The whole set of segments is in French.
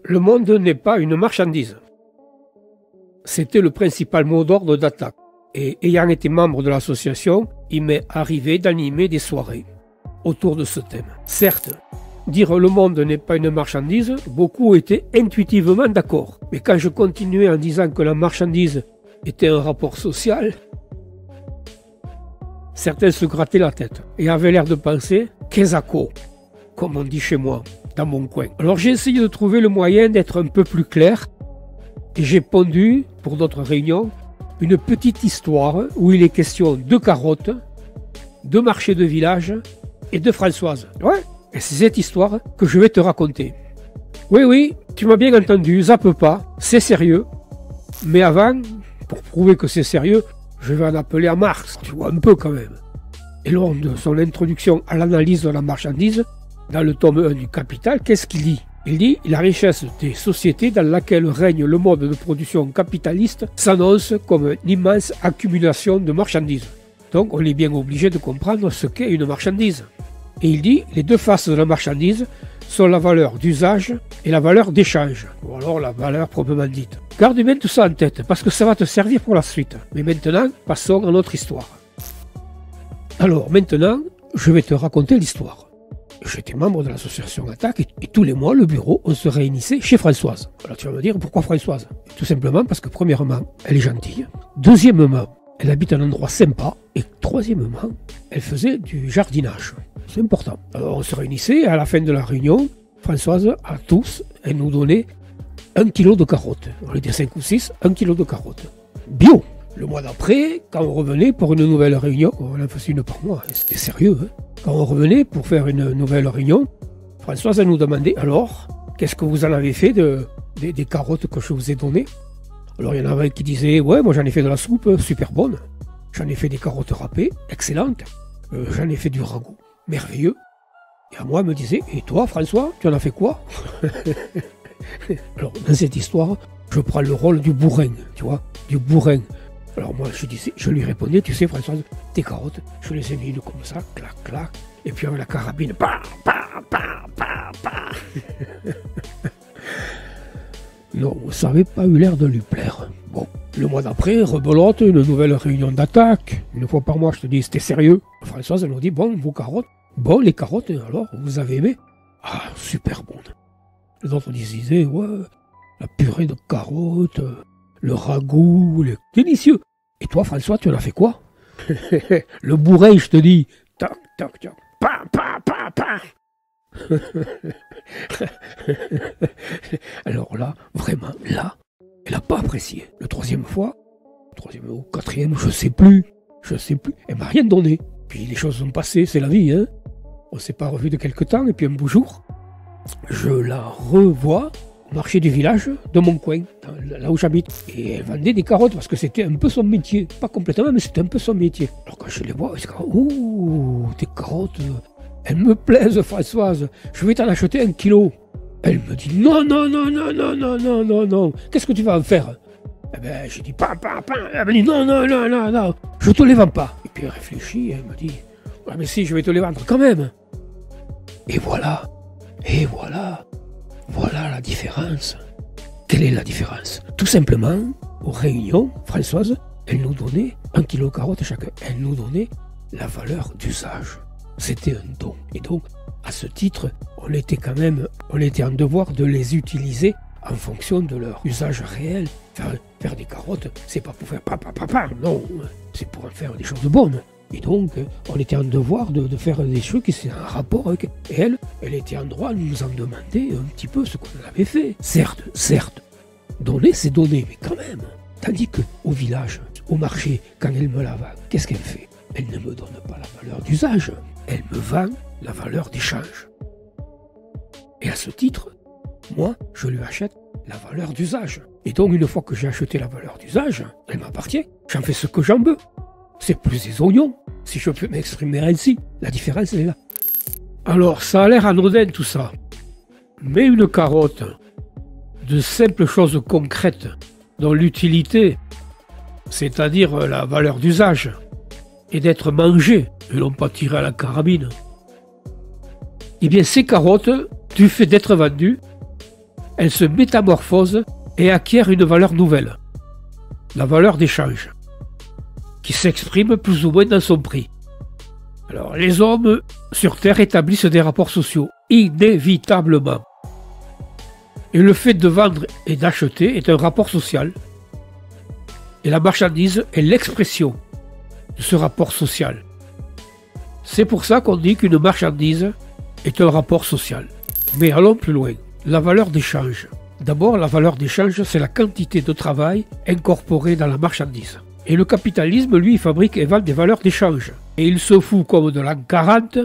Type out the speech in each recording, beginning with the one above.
Le monde n'est pas une marchandise. C'était le principal mot d'ordre d'attaque. Et ayant été membre de l'association, il m'est arrivé d'animer des soirées autour de ce thème. Certes, dire le monde n'est pas une marchandise, beaucoup étaient intuitivement d'accord. Mais quand je continuais en disant que la marchandise était un rapport social, certains se grattaient la tête et avaient l'air de penser « Kezako », comme on dit chez moi, dans mon coin. Alors j'ai essayé de trouver le moyen d'être un peu plus clair et j'ai pondu, pour notre réunion, une petite histoire où il est question de carottes, de marché de village et de Françoise. Ouais, et c'est cette histoire que je vais te raconter. Oui, tu m'as bien entendu, zappe pas, c'est sérieux. Mais avant, pour prouver que c'est sérieux, je vais en appeler à Marx, tu vois un peu quand même. Et lors de son introduction à l'analyse de la marchandise, dans le tome 1 du Capital, qu'est-ce qu'il dit? Il dit « La richesse des sociétés dans laquelle règne le mode de production capitaliste s'annonce comme une immense accumulation de marchandises. » Donc on est bien obligé de comprendre ce qu'est une marchandise. Et il dit « Les deux faces de la marchandise sont la valeur d'usage et la valeur d'échange. » Ou alors la valeur proprement dite. Garde bien tout ça en tête, parce que ça va te servir pour la suite. Mais maintenant, passons à notre histoire. Alors maintenant, je vais te raconter l'histoire. J'étais membre de l'association Attaque et tous les mois, le bureau, on se réunissait chez Françoise. Alors tu vas me dire, pourquoi Françoise? Tout simplement parce que premièrement, elle est gentille. Deuxièmement, elle habite un endroit sympa. Et troisièmement, elle faisait du jardinage. C'est important. Alors on se réunissait et à la fin de la réunion, Françoise, à tous, elle nous donnait 1 kilo de carottes. On était 5 ou 6, 1 kilo de carottes. Bio. Le mois d'après, quand on revenait pour une nouvelle réunion, on en faisait une par mois, c'était sérieux. Hein. Quand on revenait pour faire une nouvelle réunion, Françoise nous demandait « Alors, qu'est-ce que vous en avez fait des carottes que je vous ai données ?» Alors il y en avait qui disaient « Ouais, moi j'en ai fait de la soupe, super bonne. J'en ai fait des carottes râpées, excellentes. J'en ai fait du ragoût, merveilleux. » Et à moi, elle me disait « Et toi, François, tu en as fait quoi ?» Alors dans cette histoire, je prends le rôle du bourrin, tu vois, du bourrin. Alors moi, je lui répondais, tu sais, Françoise, tes carottes, je les ai mis comme ça, clac, clac, et puis avec la carabine, pa. Non, ça n'avait pas eu l'air de lui plaire. Bon, le mois d'après, rebelote, une nouvelle réunion d'attaque. Une fois par mois, je te dis, c'était sérieux. Françoise, elle nous dit, bon, vos carottes. Bon, les carottes, alors, vous avez aimé? Ah, super bonne. Les autres disaient, ouais, la purée de carottes, le ragoût, délicieux. Et toi, François, tu en as fait quoi? Le bourrin, je te dis. Tac, tac, tac. Pa. Alors là, vraiment, là, elle n'a pas apprécié. Le troisième ou quatrième, je sais plus. Elle m'a rien donné. Puis les choses sont passées, c'est la vie, hein. On s'est pas revu de quelque temps, et puis un beau jour, je la revois au marché du village de mon coin, là où j'habite. Et elle vendait des carottes parce que c'était un peu son métier. Pas complètement, mais c'était un peu son métier. Alors quand je les vois, je dis, ouh, tes carottes, elles me plaisent, Françoise. Je vais t'en acheter 1 kilo. Elle me dit, non. Qu'est-ce que tu vas en faire? Eh ben, je dis, pas. Elle me dit, non, je te les vends pas. Et puis elle réfléchit, elle me dit, ouais, mais si, je vais te les vendre quand même. Et voilà. Voilà la différence. Quelle est la différence? Tout simplement, aux réunions, Françoise, elle nous donnait 1 kilo de carottes chacun. Elle nous donnait la valeur d'usage. C'était un don. Et donc, à ce titre, on était en devoir de les utiliser en fonction de leur usage réel. Faire des carottes, c'est pas pour faire non, c'est pour en faire des choses bonnes. Et donc, on était en devoir de faire des choses qui étaient en rapport avec... Et elle était en droit de nous en demander un petit peu ce qu'on avait fait. Certes, donner, c'est donner, mais quand même. Tandis qu'au village, au marché, quand elle me la vend, qu'est-ce qu'elle fait? Elle ne me donne pas la valeur d'usage, elle me vend la valeur d'échange. Et à ce titre, moi, je lui achète la valeur d'usage. Et donc, une fois que j'ai acheté la valeur d'usage, elle m'appartient, j'en fais ce que j'en veux. C'est plus des oignons, si je peux m'exprimer ainsi. La différence, elle est là. Alors, ça a l'air anodin tout ça. Mais une carotte, de simples choses concrètes, dont l'utilité, c'est-à-dire la valeur d'usage, et d'être mangée, et non pas tirée à la carabine, eh bien ces carottes, du fait d'être vendues, elle se métamorphose et acquiert une valeur nouvelle, la valeur d'échange, qui s'exprime plus ou moins dans son prix. Alors, les hommes sur Terre établissent des rapports sociaux, inévitablement. Et le fait de vendre et d'acheter est un rapport social. Et la marchandise est l'expression de ce rapport social. C'est pour ça qu'on dit qu'une marchandise est un rapport social. Mais allons plus loin. La valeur d'échange. D'abord, la valeur d'échange, c'est la quantité de travail incorporée dans la marchandise. Et le capitalisme, lui, fabrique et vend des valeurs d'échange. Et il se fout comme de l'an 40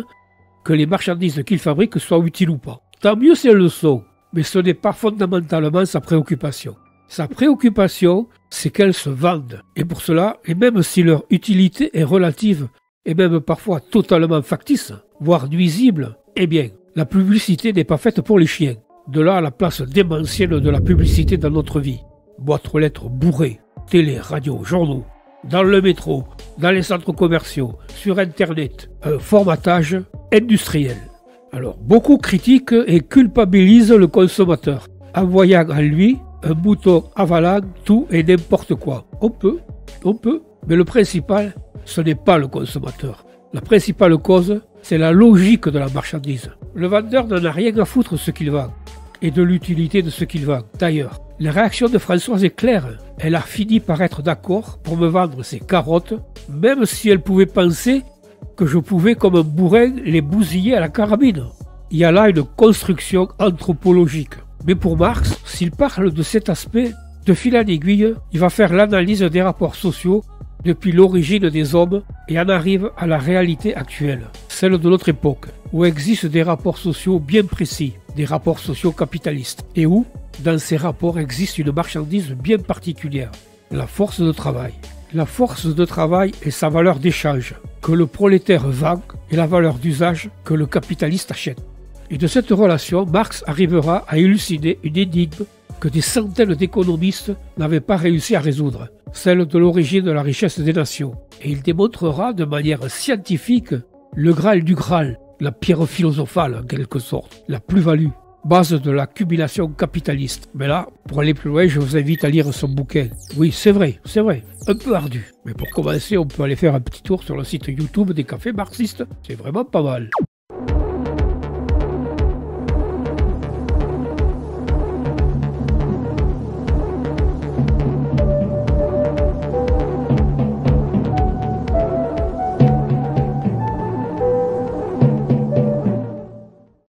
que les marchandises qu'il fabrique soient utiles ou pas. Tant mieux si elles le sont, mais ce n'est pas fondamentalement sa préoccupation. Sa préoccupation, c'est qu'elles se vendent. Et pour cela, et même si leur utilité est relative, et même parfois totalement factice, voire nuisible, eh bien, la publicité n'est pas faite pour les chiens. De là la place démentielle de la publicité dans notre vie. Boîtes aux lettres bourrées, télé, radio, journaux, dans le métro, dans les centres commerciaux, sur Internet, un formatage industriel. Alors, beaucoup critiquent et culpabilisent le consommateur, en voyant en lui un bouton avalant tout et n'importe quoi. On peut, mais le principal, ce n'est pas le consommateur. La principale cause, c'est la logique de la marchandise. Le vendeur n'en a rien à foutre de ce qu'il vend et de l'utilité de ce qu'il vend. D'ailleurs, la réaction de Françoise est claire. Elle a fini par être d'accord pour me vendre ses carottes, même si elle pouvait penser que je pouvais, comme un bourrin, les bousiller à la carabine. Il y a là une construction anthropologique. Mais pour Marx, s'il parle de cet aspect, de fil en aiguille, il va faire l'analyse des rapports sociaux depuis l'origine des hommes et en arrive à la réalité actuelle, celle de notre époque, où existent des rapports sociaux bien précis, des rapports sociaux capitalistes, et où, dans ces rapports, existe une marchandise bien particulière, la force de travail. La force de travail est sa valeur d'échange, que le prolétaire vend, et la valeur d'usage que le capitaliste achète. Et de cette relation, Marx arrivera à élucider une énigme que des centaines d'économistes n'avaient pas réussi à résoudre, celle de l'origine de la richesse des nations. Et il démontrera de manière scientifique le Graal du Graal, la pierre philosophale en quelque sorte, la plus-value, base de l'accumulation capitaliste. Mais là, pour aller plus loin, je vous invite à lire son bouquin. Oui, c'est vrai, un peu ardu. Mais pour commencer, on peut aller faire un petit tour sur le site YouTube des cafés marxistes, c'est vraiment pas mal.